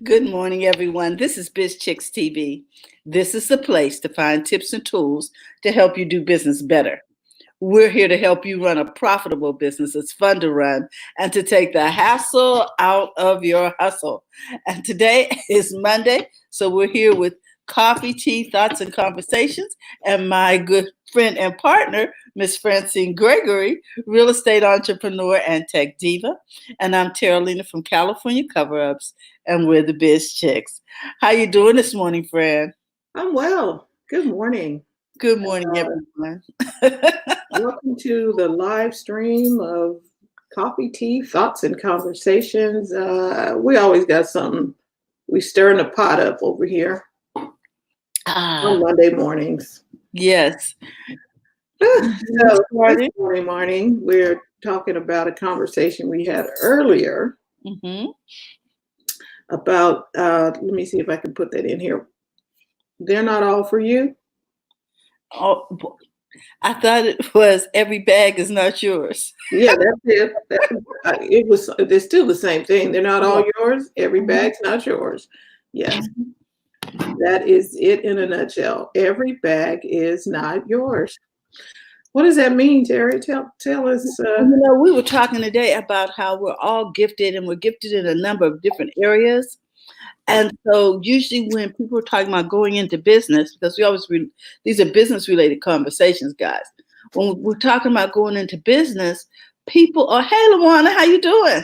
Good morning, everyone. This is Biz Chicks TV. This is the place to find tips and tools to help you do business better. We're here to help you run a profitable business that's fun to run and to take the hassle out of your hustle. And today is Monday, so we're here with coffee, tea, thoughts, and conversations. And my good friend and partner, Miss Francine Gregory, real estate entrepreneur and tech diva. And I'm Terralina from California Cover Ups, and we're the Biz Chicks. How you doing this morning, friend? I'm well. Good morning. Good morning, Uh, everyone. Welcome to the live stream of Coffee, Tea, Thoughts, and Conversations. We always got something. We stirring the pot up over here Ah, on Monday mornings. yes. So this Started. morning, we're talking about a conversation we had earlier Mm-hmm. about, let me see if I can put that in here. They're not all for you. Oh, I thought it was every bag is not yours. Yeah, that's it. It was. They're still the same thing. They're not all Yeah. yours. Every Mhm. bag's not yours. Yes, that is it in a nutshell. Every bag is not yours. What does that mean, Terry? Tell us. We were talking today about how we're all gifted and we're gifted in a number of different areas. And so, usually, when people are talking about going into business, because these are business related conversations, guys. When we're talking about going into business, people are, hey, Luana, how you doing?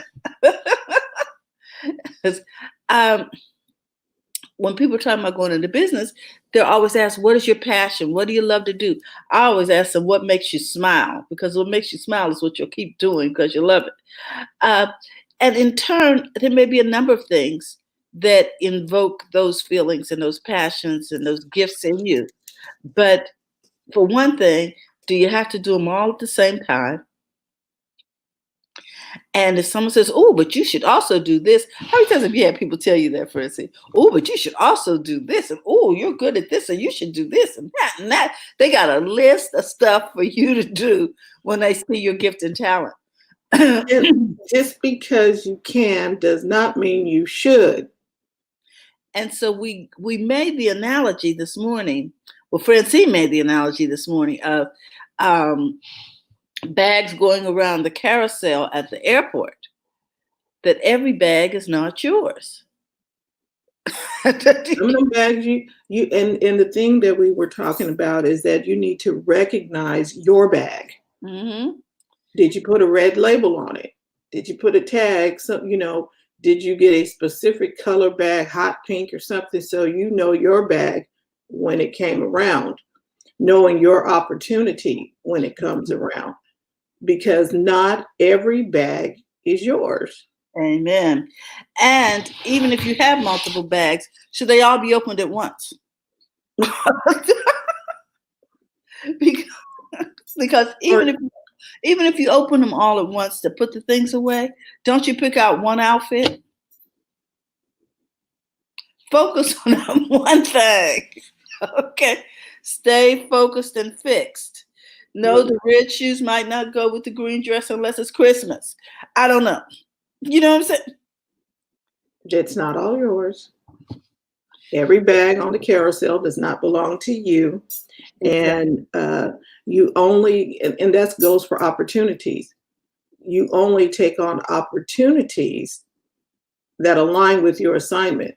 'Cause, um, when people are talking about going into business, they're always asked, what is your passion? What do you love to do? I always ask them, what makes you smile? Because what makes you smile is what you'll keep doing because you love it. Uh, and in turn, there may be a number of things that invoke those feelings and those passions and those gifts in you. But for one thing, do you have to do them all at the same time? And if someone says, "Oh, but you should also do this," how many times have you had people tell you that, for instance? "Oh, but you should also do this," and "Oh, you're good at this, and you should do this and that and that." They got a list of stuff for you to do when they see your gift and talent. And just because you can does not mean you should. And so we made the analogy this morning. Well, Francine made the analogy this morning of um, bags going around the carousel at the airport. That every bag is not yours. Some of them bags you and the thing that we were talking about is that you need to recognize your bag. Hmm. Did you put a red label on it? Did you put a tag? So, did you get a specific color bag, hot pink or something, so you know your bag when it came around, knowing your opportunity when it comes around, because not every bag is yours. Amen. And even if you have multiple bags, should they all be opened at once? because because Or even if you open them all at once to put the things away, don't you pick out one outfit? Focus on one thing. Okay. Stay focused and fixed. No, the red shoes might not go with the green dress unless it's Christmas. I don't know. You know what I'm saying? it's not all yours. Every bag on the carousel does not belong to you. Exactly. And you only, and that goes for opportunities. You only take on opportunities that align with your assignment.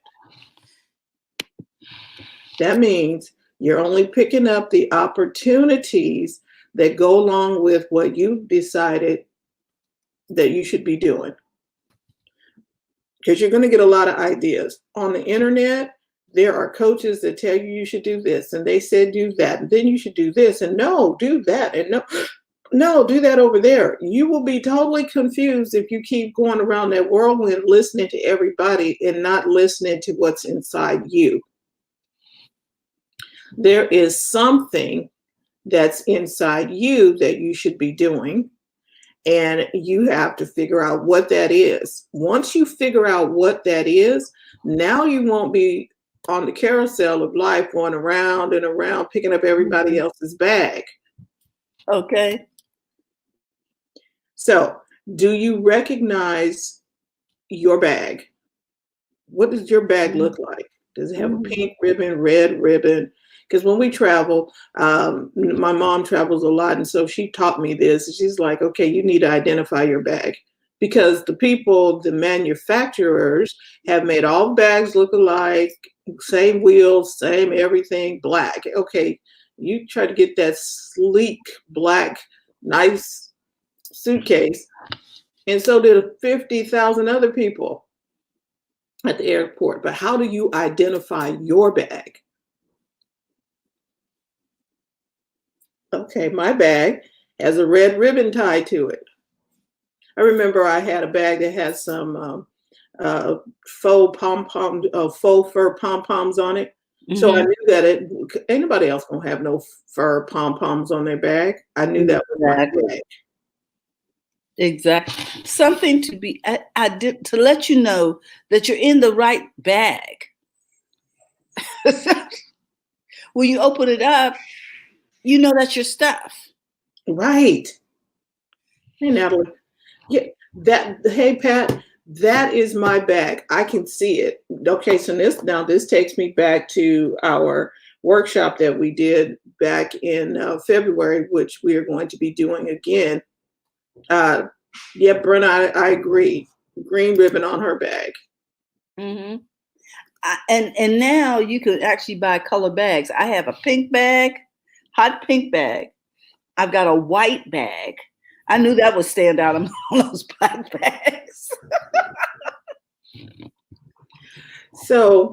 That means you're only picking up the opportunities that go along with what you've decided that you should be doing. Because you're going to get a lot of ideas. On the internet, there are coaches that tell you should do this, and they said do that, and then you should do this, and no, do that, and no, do that over there. You will be totally confused if you keep going around that whirlwind listening to everybody and not listening to what's inside you. There is something that's inside you that you should be doing, and you have to figure out what that is. Once you figure out what that is, now you won't be on the carousel of life going around and around picking up everybody Mhm. else's bag. Okay. So, do you recognize your bag? What does your bag look like? Does it have a Mhm. pink ribbon, red ribbon? Because when we travel, my mom travels a lot, and so she taught me this. She's like, okay, you need to identify your bag because the people, the manufacturers, have made all bags look alike, same wheels, same everything, black. Okay, you try to get that sleek, black, nice suitcase, and so did 50,000 other people at the airport. But how do you identify your bag? Okay, my bag has a red ribbon tied to it. I remember I had a bag that had some faux fur pom poms on it. So I Mhm. knew that it ain't nobody else gonna have no fur pom poms on their bag. I knew that was my Exactly. bag. Exactly. Something to be I did to let you know that you're in the right bag. When you open it up, you know that's your stuff. Right. Hey, Natalie. Yeah, hey Pat, that is my bag. I can see it. Okay, so this takes me back to our workshop that we did back in February, which we are going to be doing again. Uh, yeah, Brenna, I agree. Green ribbon on her bag. Hmm. And now you can actually buy color bags. I have a pink bag, hot pink bag. I've got a white bag. I knew that would stand out among those black bags. So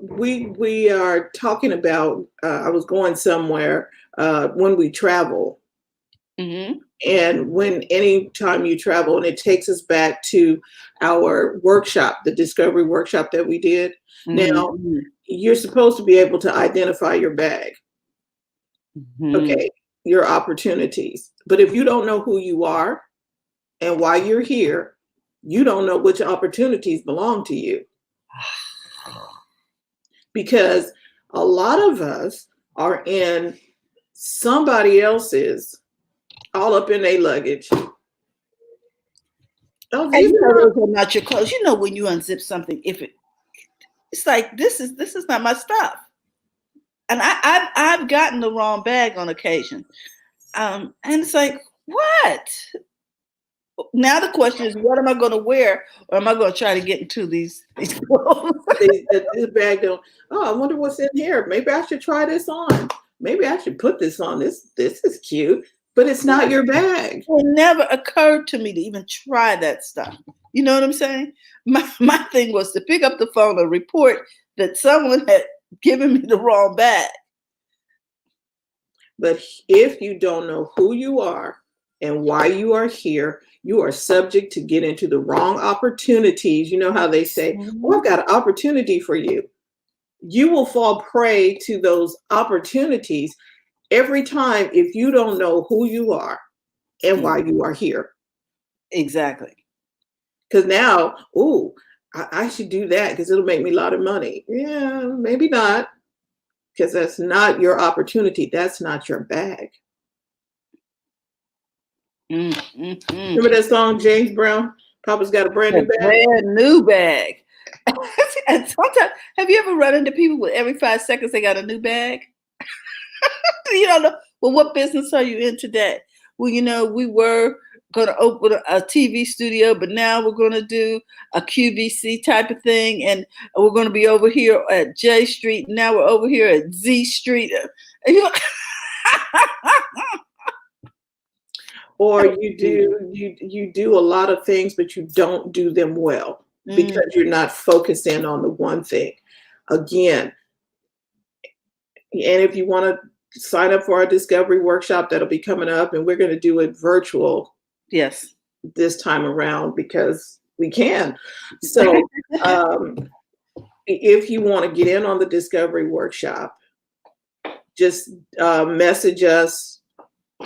we are talking about. I was going somewhere when we travel. Hmm. And when anytime you travel, and it takes us back to our workshop, the discovery workshop that we did. Now, Hmm. you're supposed to be able to identify your bag, Hmm. okay, your opportunities. But if you don't know who you are and why you're here, you don't know which opportunities belong to you. Because a lot of us are in somebody else's, all up in their luggage. Oh, And these you are know my. those are not your clothes. You know when you unzip something, if it's like this is not my stuff. And I've gotten the wrong bag on occasion. And it's like, what? Now the question is, what am I going to wear, or am I going to try to get into these clothes? This bag don't. Oh, I wonder what's in here. Maybe I should try this on. Maybe I should put this on. This is cute, but it's not your bag. It never occurred to me to even try that stuff. You know what I'm saying? My thing was to pick up the phone and report that someone had given me the wrong bag. But if you don't know who you are and why you are here, you are subject to get into the wrong opportunities. You know how they say, "Oh, I've Mhm. got an opportunity for you." You will fall prey to those opportunities every time if you don't know who you are and why you are here. Exactly. Because now, ooh, I should do that because it'll make me a lot of money. Yeah, maybe not, because that's not your opportunity. That's not your bag. Mm, mm, mm. Remember that song, James Brown? Papa's got a brand A new bag. brand new bag. And sometimes, have you ever run into people with every 5 seconds they got a new bag? You don't know. Well, what business are you in today? Well, we were going to open a TV studio, but now we're going to do a QVC type of thing, and we're going to be over here at J Street. Now we're over here at Z Street. And Or you do a lot of things, but you don't do them well Mm, because you're not focused in on the one thing. Again, and if you want to sign up for our discovery workshop, that'll be coming up, and we're going to do it virtual yes. this time around because we can. So, if you want to get in on the discovery workshop, just message us,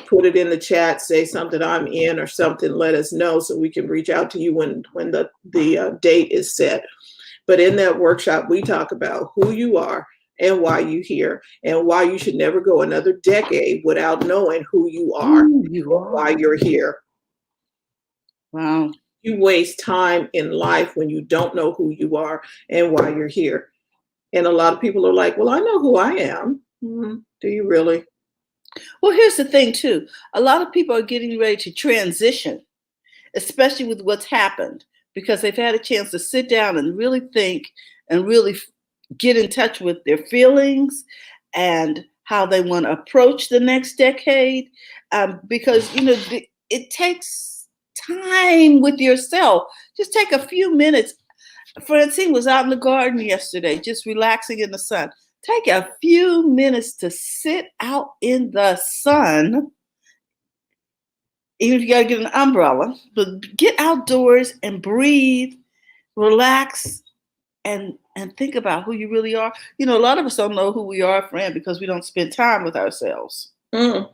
put it in the chat, say something I'm in or something, let us know so we can reach out to you when the date is set. But in that workshop, we talk about who you are and why you're here and why you should never go another decade without knowing who you are Ooh, you or why are. you're here. Wow. You waste time in life when you don't know who you are and why you're here. And a lot of people are like, well, I know who I am. Do you really? Well, here's the thing, too. A lot of people are getting ready to transition, especially with what's happened, because they've had a chance to sit down and really think and really get in touch with their feelings and how they want to approach the next decade. Because, it takes time with yourself. Just take a few minutes. Francine was out in the garden yesterday, just relaxing in the sun. Take a few minutes to sit out in the sun, even if you got to get an umbrella, but get outdoors and breathe, relax, and think about who you really are. A lot of us don't know who we are, friend, because we don't spend time with ourselves. I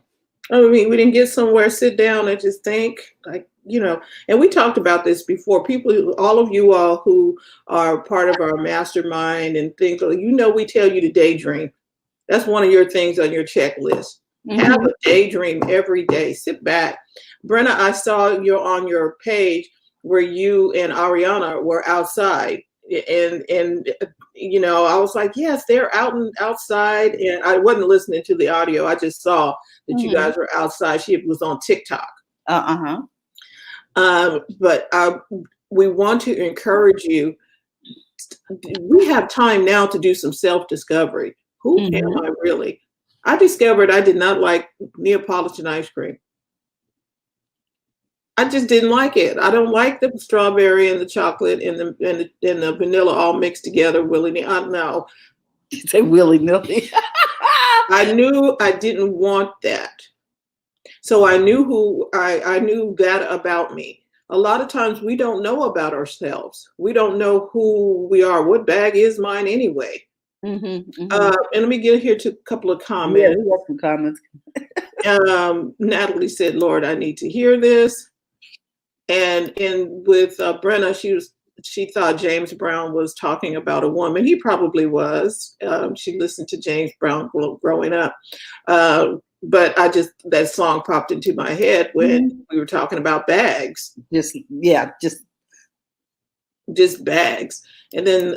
mean, we didn't get somewhere, sit down and just think, and we talked about this before. People, all of you all who are part of our mastermind and think, we tell you to daydream. That's one of your things on your checklist. Have a daydream every day. Sit back. Brenna, I saw you're on your page where you and Ariana were outside. And I was like, yes, they're outside. And I wasn't listening to the audio. I just saw that you guys were outside. She was on TikTok. But we want to encourage you. We have time now to do some self-discovery. Who am I really? I discovered I did not like Neapolitan ice cream. I just didn't like it. I don't like the strawberry and the chocolate and the vanilla all mixed together willy-nilly. No. You say willy-nilly. I knew I didn't want that. So I knew I knew that about me. A lot of times we don't know about ourselves. We don't know who we are. What bag is mine anyway? And let me get here to a couple of comments. Yeah, we got some comments. Natalie said, Lord, I need to hear this. And with Brenna, she thought James Brown was talking about a woman. He probably was. She listened to James Brown growing up. But that song popped into my head when we were talking about bags. Just bags. And then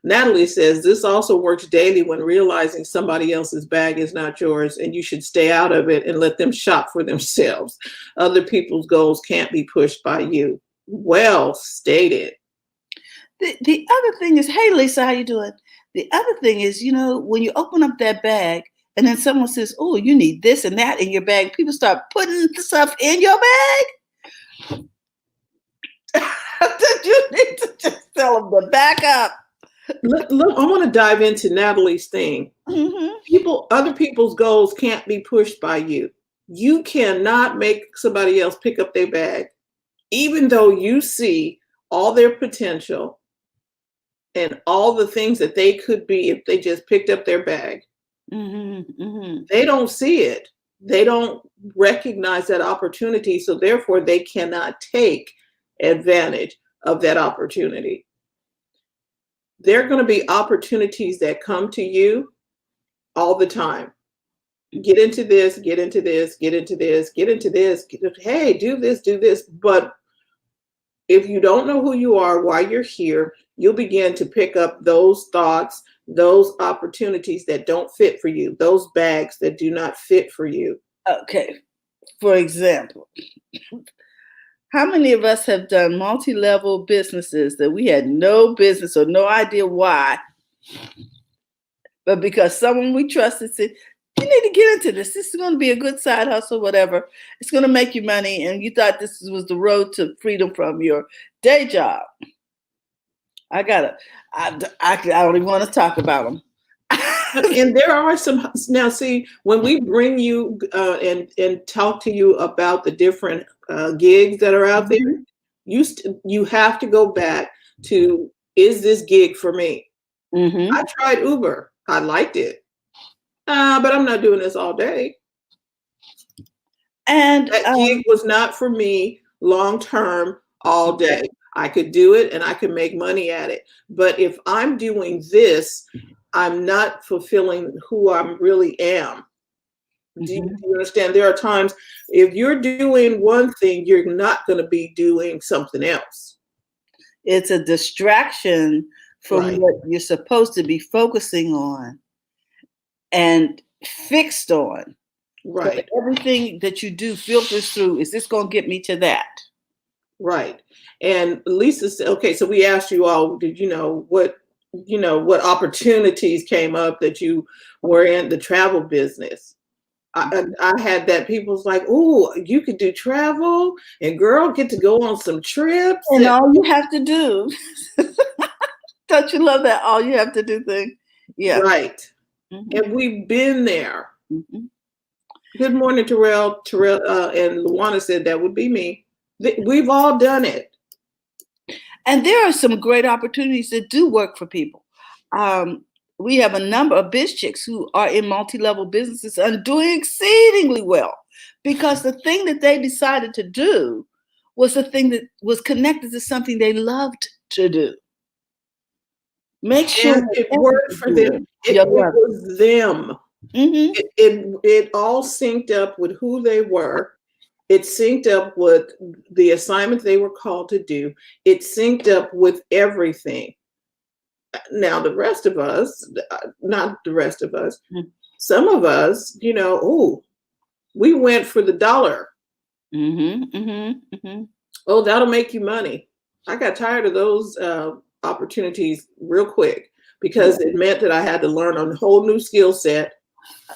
Natalie says, this also works daily when realizing somebody else's bag is not yours and you should stay out of it and let them shop for themselves. Other people's goals can't be pushed by you. Well stated. The other thing is, hey, Lisa, how you doing? The other thing is, when you open up that bag and then someone says, oh, you need this and that in your bag, people start putting the stuff in your bag. You need to just tell them to back up. Look, I want to dive into Natalie's thing. Other people's goals can't be pushed by you. You cannot make somebody else pick up their bag, even though you see all their potential and all the things that they could be if they just picked up their bag. They don't see it. They don't recognize that opportunity. So therefore, they cannot take advantage of that opportunity. There are going to be opportunities that come to you all the time. Get into this, get into this, get into this, get into this. Hey, do this, do this. But if you don't know who you are, why you're here, you'll begin to pick up those thoughts, those opportunities that don't fit for you, those bags that do not fit for you. Okay. For example, how many of us have done multi-level businesses that we had no business or no idea why, but because someone we trusted said, you need to get into this. This is going to be a good side hustle, whatever. It's going to make you money. And you thought this was the road to freedom from your day job. I don't even want to talk about them. And there are some, now see, when we bring you and talk to you about the different gigs that are out there, you have to go back to, is this gig for me? I tried Uber. I liked it. But I'm not doing this all day. And that gig was not for me long-term all day. I could do it and I could make money at it. But if I'm doing this, I'm not fulfilling who I really am. Do you understand? There are times if you're doing one thing, you're not going to be doing something else. It's a distraction from Right. what you're supposed to be focusing on and fixed on. Right. So everything that you do filters through, is this going to get me to that? Right. And Lisa said, okay, so we asked you all, did you know what opportunities came up that you were in the travel business? I had that people's like, oh, you could do travel and girl, get to go on some trips. And all you have to do, don't you love that? All you have to do thing. Yeah. Right. And we've been there. Good morning, Terrell. And Luana said that would be me. We've all done it. And there are some great opportunities that do work for people. We have a number of biz chicks who are in multi-level businesses and doing exceedingly well because the thing that they decided to do was the thing that was connected to something they loved to do. Make sure and it worked for them. It was them. It all synced up with who they were. It synced up with the assignment they were called to do. It synced up with everything. Now, the rest of us, not the rest of us, some of us, we went for the dollar. Oh, that'll make you money. I got tired of those opportunities real quick because it meant that I had to learn a whole new skill set.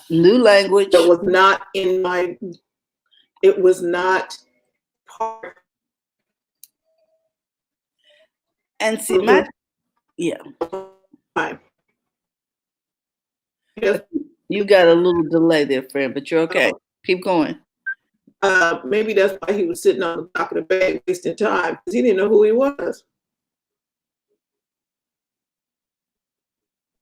New language. That was not it was not part. And see, you got a little delay there, friend, but you're okay. Keep going. Maybe that's why he was sitting on the back of the bag wasting time because he didn't know who he was.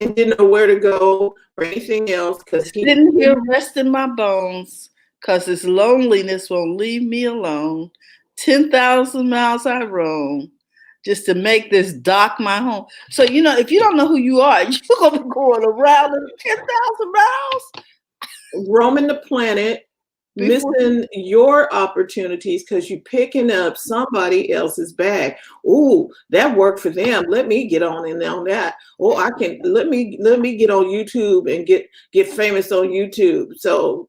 And didn't know where to go or anything else because he didn't hear rest in my bones because his loneliness won't leave me alone. 10,000 miles I roam just to make this dock my home. So, if you don't know who you are, you're going to be going around 10,000 miles. Roaming the planet, missing your opportunities because you're picking up somebody else's bag. Ooh, that worked for them. Let me get on in on that. Oh, I can let me get on YouTube and get famous on YouTube. So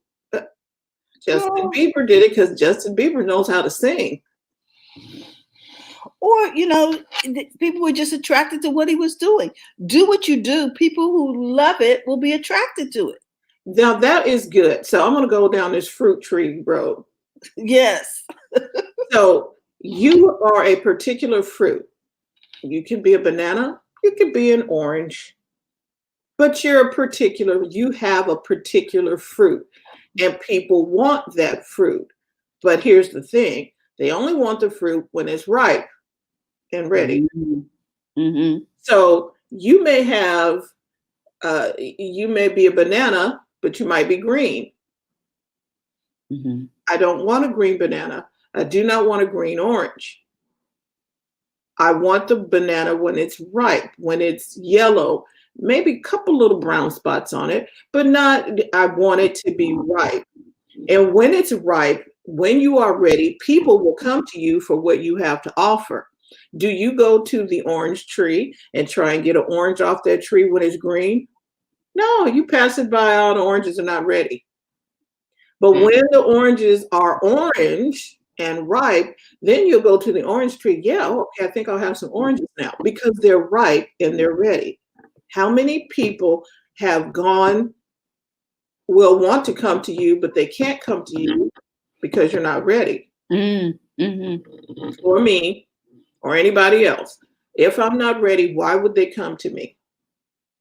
Justin Bieber did it because Justin Bieber knows how to sing. Or, people were just attracted to what he was doing. Do what you do. People who love it will be attracted to it. Now that is good. So I'm going to go down this fruit tree road. Yes. So you are a particular fruit. You can be a banana. You can be an orange. But you have a particular fruit. And people want that fruit. But here's the thing. They only want the fruit when it's ripe and ready. So you may have, you may be a banana, but you might be green. I don't want a green banana. I do not want a green orange. I want the banana when it's ripe, when it's yellow, maybe a couple little brown spots on it, but I want it to be ripe. And when it's ripe, when you are ready, people will come to you for what you have to offer. Do you go to the orange tree and try and get an orange off that tree when it's green? No, you pass it by, all the oranges are not ready. But when the oranges are orange and ripe, then you'll go to the orange tree. Yeah, okay, I think I'll have some oranges now because they're ripe and they're ready. How many people will want to come to you, but they can't come to you because you're not ready? Or me, or anybody else. If I'm not ready, why would they come to me?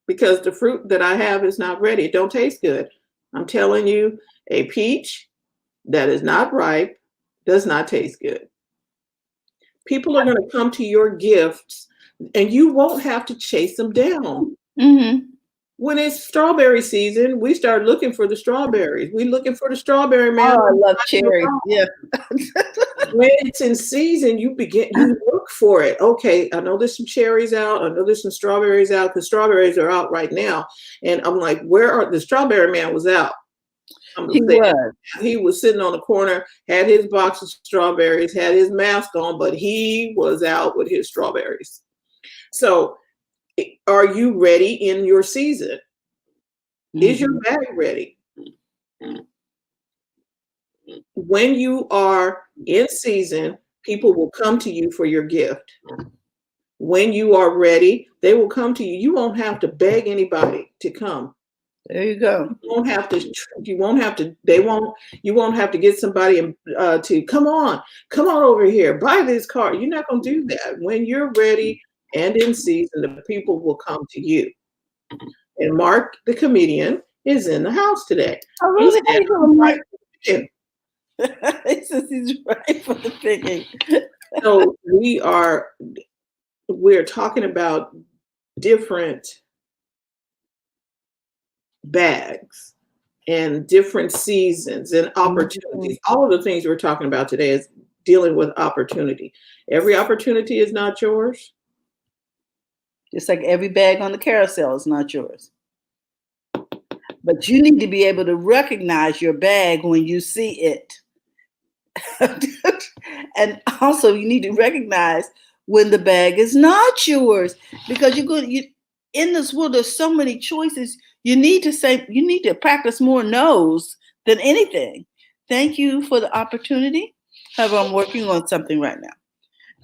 Because the fruit that I have is not ready. It don't taste good. I'm telling you, a peach that is not ripe does not taste good. People are going to come to your gifts and you won't have to chase them down. When it's strawberry season, we start looking for the strawberries. We're looking for the strawberry man. Oh, I love cherries. Yeah. When it's in season, you look for it. Okay, I know there's some cherries out. I know there's some strawberries out because strawberries are out right now. And I'm like, where are the strawberry man was out? I'm gonna He say was. he was sitting on the corner, had his box of strawberries, had his mask on, but he was out with his strawberries. So, are you ready in your season? Is your Mhm. bag ready? When you are in season, people will come to you for your gift. When you are ready, they will come to you. You won't have to beg anybody to come. There you go. You won't have to. You won't have to. They won't. You won't have to get somebody to come on over here, buy this car. You're not going to do that. When you're ready and in season, the people will come to you. And Mark, the comedian, is in the house today. Oh, He really? How said, you "I'm doing, right Mike? for the picking." He says he's right for the picking. So we're talking about different bags and different seasons and Mhm. opportunities. All of the things we're talking about today is dealing with opportunity. Every opportunity is not yours. Just like every bag on the carousel is not yours. But you need to be able to recognize your bag when you see it. And also you need to recognize when the bag is not yours, because you in this world there's so many choices. You need to practice more no's than anything. Thank you for the opportunity. However, I'm working on something right now.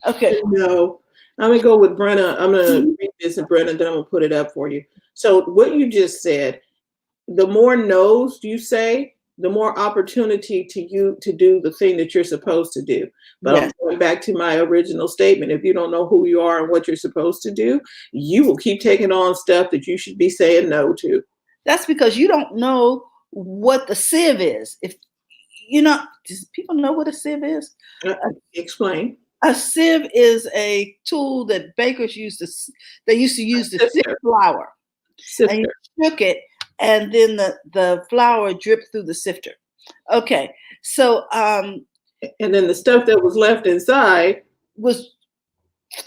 Okay. No, I'm gonna go with Brenna. I'm gonna Mhm. read this and Brenna, then I'm gonna put it up for you. So what you just said, the more no's you say, the more opportunity to you to do the thing that you're supposed to do. But I'm Yes. going back to my original statement. If you don't know who you are and what you're supposed to do, you will keep taking on stuff that you should be saying no to. That's because you don't know what the sieve is. If does people know what a sieve is? Uh, Explain. A sieve is a tool that bakers they used to use to sift Sifter. flour. And you Sifter. shook it, and then the flour dripped through the sifter. Okay, so And then the stuff that was left inside. was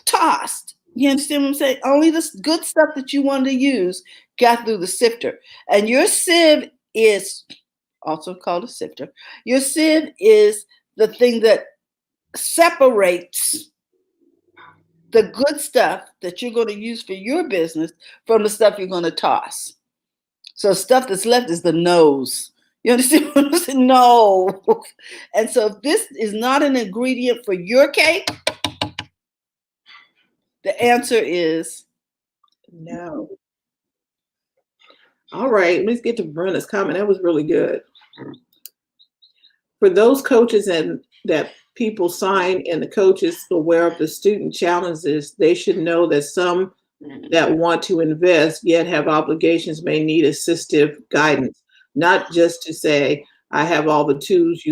tossed. You understand what I'm saying? Only the good stuff that you wanted to use got through the sifter. And your sieve is also called a sifter. Your sieve is the thing that separates the good stuff that you're going to use for your business from the stuff you're going to toss. So stuff that's left is the no's. You understand what I'm saying? No. And so if this is not an ingredient for your cake, the answer is no. All right, let's get to Brenna's comment. That was really good. For those coaches and that people sign and the coaches aware of the student challenges, they should know that some that want to invest yet have obligations may need assistive guidance, not just to say, I have all the tools,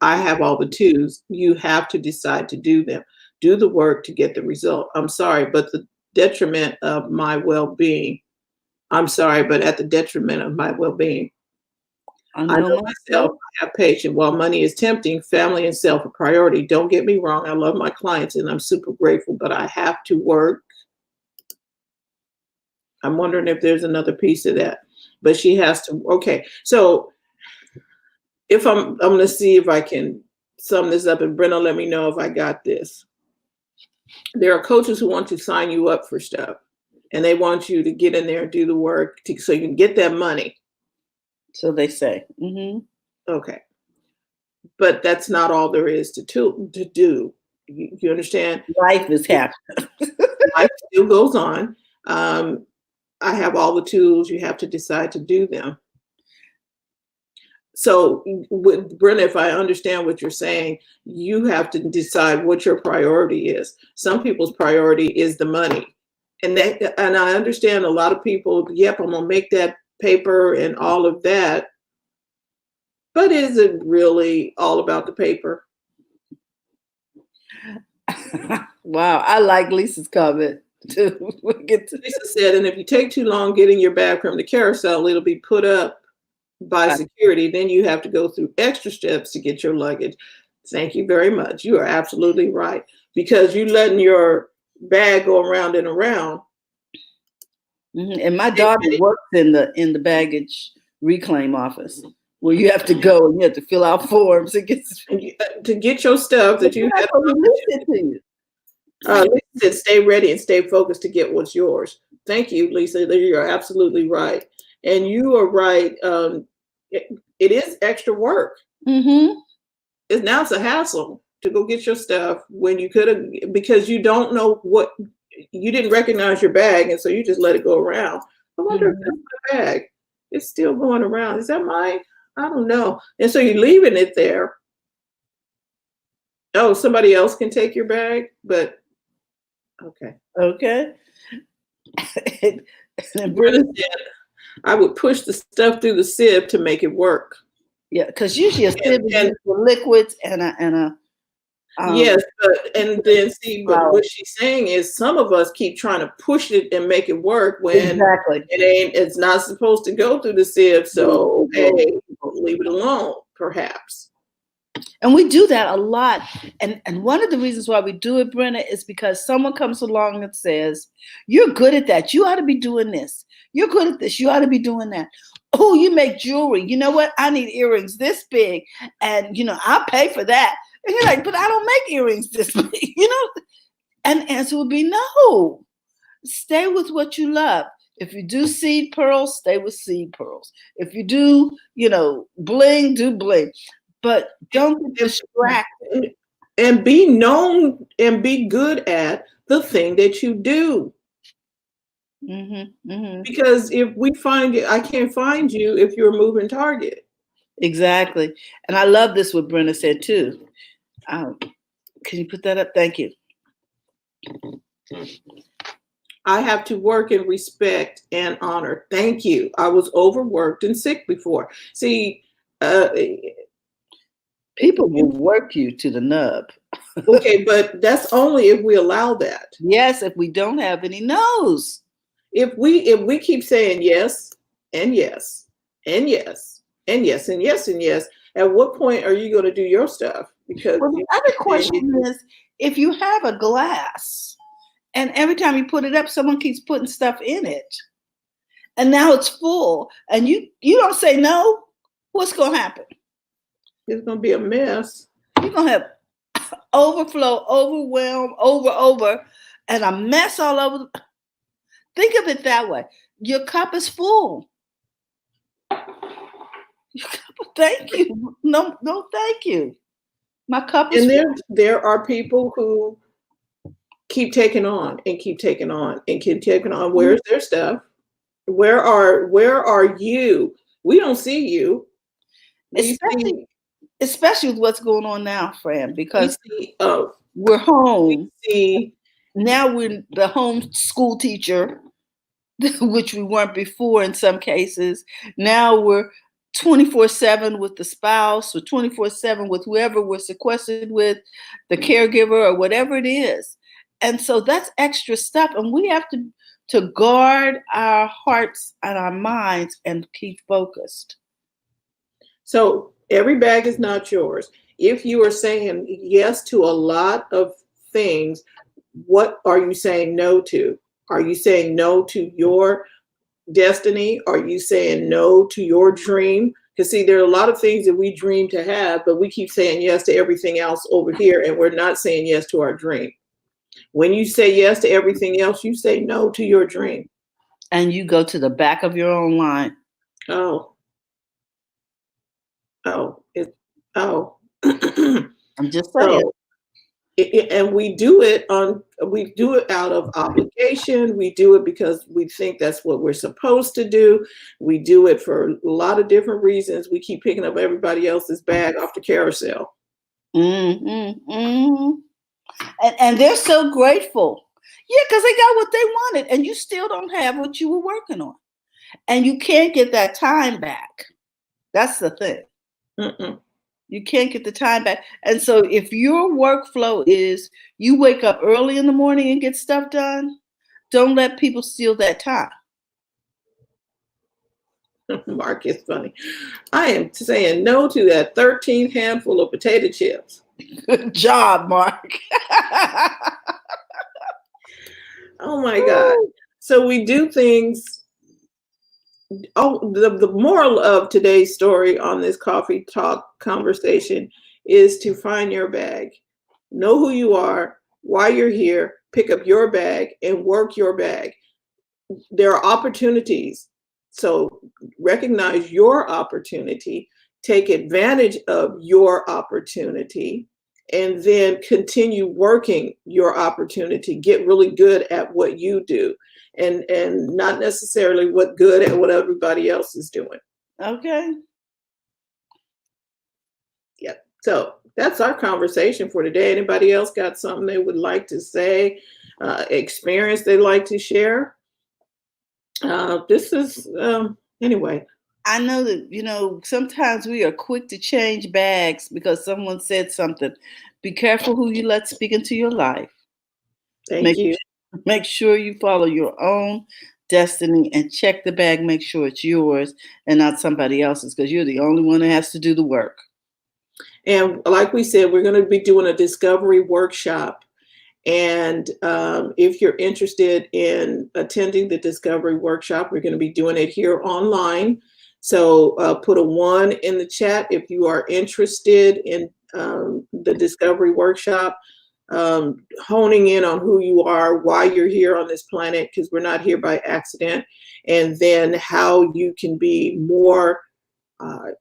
I have all the tools, you have to decide to do them. Do the work to get the result. I'm sorry, but the detriment of my well-being. I'm sorry, but at the detriment of my well-being. I I know know myself, myself. I have patience. While money is tempting, family and self a priority. Don't get me wrong, I love my clients and I'm super grateful, but I have to work. I'm wondering if there's another piece of that. But she has to, okay. So if I'm gonna see if I can sum this up, and Brenna, let me know if I got this. There are coaches who want to sign you up for stuff and they want you to get in there and do the work so you can get that money. So they say. Mm-hmm. Okay. But that's not all there is to do. You understand? Life is happening. Life still goes on. I have all the tools. You have to decide to do them. So, with Brenda, if I understand what you're saying, you have to decide what your priority is. Some people's priority is the money, and I understand a lot of people. Yep, I'm gonna make that paper and all of that, but is it really all about the paper? Wow, I like Lisa's comment too. We'll get to Lisa said, and if you take too long getting your bag from the carousel, it'll be put up by security. Then you have to go through extra steps to get your luggage. Thank you very much. You are absolutely right. Because you letting your bag go around and around. And my daughter works in the baggage reclaim office. where you have to go and you have to fill out forms and get And to get your stuff that you had. it to you. Lisa said, stay ready and stay focused to get what's yours. Thank you, Lisa. You're absolutely right. And you are right. It is extra work. Mm-hmm. It's a hassle to go get your stuff when you could have, because you don't know what, you didn't recognize your bag. And so you just let it go around. I wonder if that's my bag. It's still going around. Is that mine? I don't know. And so you're leaving it there. Oh, somebody else can take your bag, but okay. Okay. And Britta said, I would push the stuff through the sieve to make it work. Yeah, because usually a sieve is for liquids and a yes, and then see, but what she's saying is some of us keep trying to push it and make it work when it's not supposed to go through the sieve. So hey, leave it alone, perhaps. And we do that a lot. And one of the reasons why we do it, Brenna, is because someone comes along and says, you're good at that. You ought to be doing this. You're good at this. You ought to be doing that. Oh, you make jewelry. You know what? I need earrings this big. And, I'll pay for that. And you're like, but I don't make earrings this big, And the answer would be no. Stay with what you love. If you do seed pearls, stay with seed pearls. If you do, bling, do bling. But don't get distracted. And be known and be good at the thing that you do. Mm-hmm, mm-hmm. Because if we find you, I can't find you if you're a moving target. Exactly. And I love this what Brenna said too. Can you put that up? Thank you. I have to work in respect and honor. Thank you. I was overworked and sick before. See, people will work you to the nub. Okay, but that's only if we allow that. Yes, if we don't have any no's. If we keep saying yes and yes and yes and yes and yes and yes, at what point are you going to do your stuff? Because the other question is, if you have a glass and every time you put it up, someone keeps putting stuff in it, and now it's full, and you don't say no, what's going to happen? It's going to be a mess. You're going to have overflow, overwhelm, over, and a mess all over. Think of it that way. Your cup is full. Thank you. No, thank you. My cup is full. And there are people who keep taking on and keep taking on and keep taking on. Where's their stuff? Where are you? We don't see you. Especially with what's going on now, Fran, because we're home. Now we're the home school teacher, which we weren't before in some cases. Now we're 24/7 with the spouse, or 24/7 with whoever we're sequestered with, the caregiver, or whatever it is. And so that's extra stuff. And we have to guard our hearts and our minds and keep focused. So every bag is not yours. If you are saying yes to a lot of things, what are you saying no to? Are you saying no to your destiny? Are you saying no to your dream? Because see, there are a lot of things that we dream to have, but we keep saying yes to everything else over here, and we're not saying yes to our dream. When you say yes to everything else, you say no to your dream. And you go to the back of your own line. I'm just saying. And we do it out of obligation. We do it because we think that's what we're supposed to do. We do it for a lot of different reasons. We keep picking up everybody else's bag off the carousel. Mm-hmm, mm-hmm. And they're so grateful. Yeah, because they got what they wanted, and you still don't have what you were working on. And you can't get that time back. That's the thing. Mm-mm. You can't get the time back. And so if your workflow is you wake up early in the morning and get stuff done, don't let people steal that time. Mark is funny. I am saying no to that 13th handful of potato chips. Good job, Mark. Oh my God. So we do things the moral of today's story on this coffee talk conversation is to find your bag. Know who you are, why you're here, pick up your bag and work your bag. There are opportunities. So recognize your opportunity, take advantage of your opportunity, and then continue working your opportunity. Get really good at what you do, and not necessarily what good at what everybody else is doing. Okay. Yep. So that's our conversation for today. Anybody else got something they would like to say, experience they'd like to share? This is, anyway. I know that, sometimes we are quick to change bags because someone said something. Be careful who you let speak into your life. Thank you. Make sure you follow your own destiny and check the bag. Make sure it's yours and not somebody else's, because you're the only one that has to do the work. And like we said, we're going to be doing a discovery workshop. And if you're interested in attending the discovery workshop, we're going to be doing it here online. So put a 1 in the chat if you are interested in the discovery workshop, honing in on who you are, why you're here on this planet, because we're not here by accident, and then how you can be more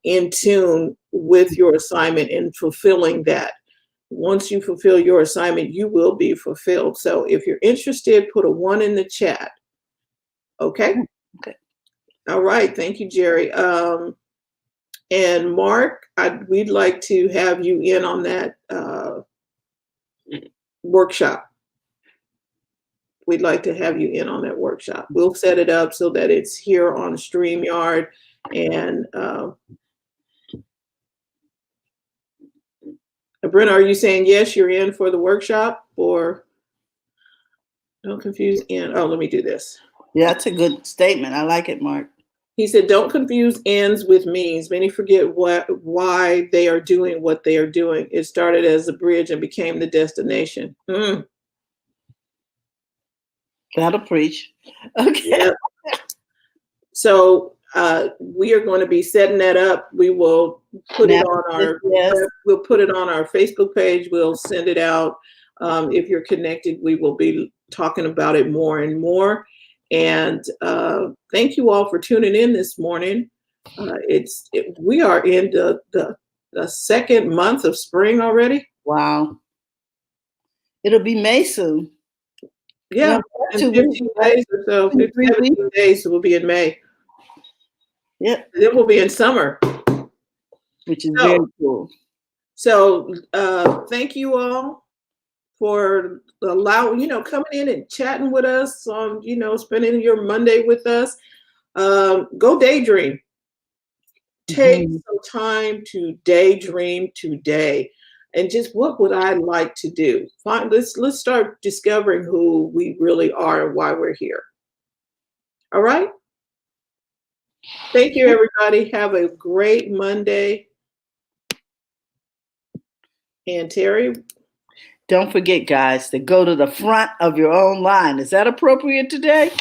in tune with your assignment and fulfilling that. Once you fulfill your assignment, you will be fulfilled. So if you're interested, put a 1 in the chat. Okay? Okay. All right. Thank you, Jerry. And Mark, we'd like to have you in on that workshop. We'd like to have you in on that workshop. We'll set it up so that it's here on StreamYard. And Brenna, are you saying yes, you're in for the workshop? Or don't confuse in. Oh, let me do this. Yeah, that's a good statement. I like it, Mark. He said, don't confuse ends with means. Many forget why they are doing what they are doing. It started as a bridge and became the destination. That'll preach. Okay. Yeah. So we are going to be setting that up. We will put it on our we'll put it on our Facebook page. We'll send it out. If you're connected, we will be talking about it more and more. And thank you all for tuning in this morning. We are in the second month of spring already. Wow. It'll be May soon. Yeah, in 15 days or so, 15 days will be in May. Yeah. Then we'll be in summer. Which is very cool. So thank you all for coming in and chatting with us on, spending your Monday with us. Go daydream. Take some time to daydream today. And just what would I like to do? Let's start discovering who we really are and why we're here. All right? Thank you, everybody. Have a great Monday. And Terry? Don't forget, guys, to go to the front of your own line. Is that appropriate today?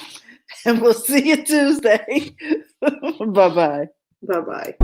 And we'll see you Tuesday. Bye-bye. Bye-bye.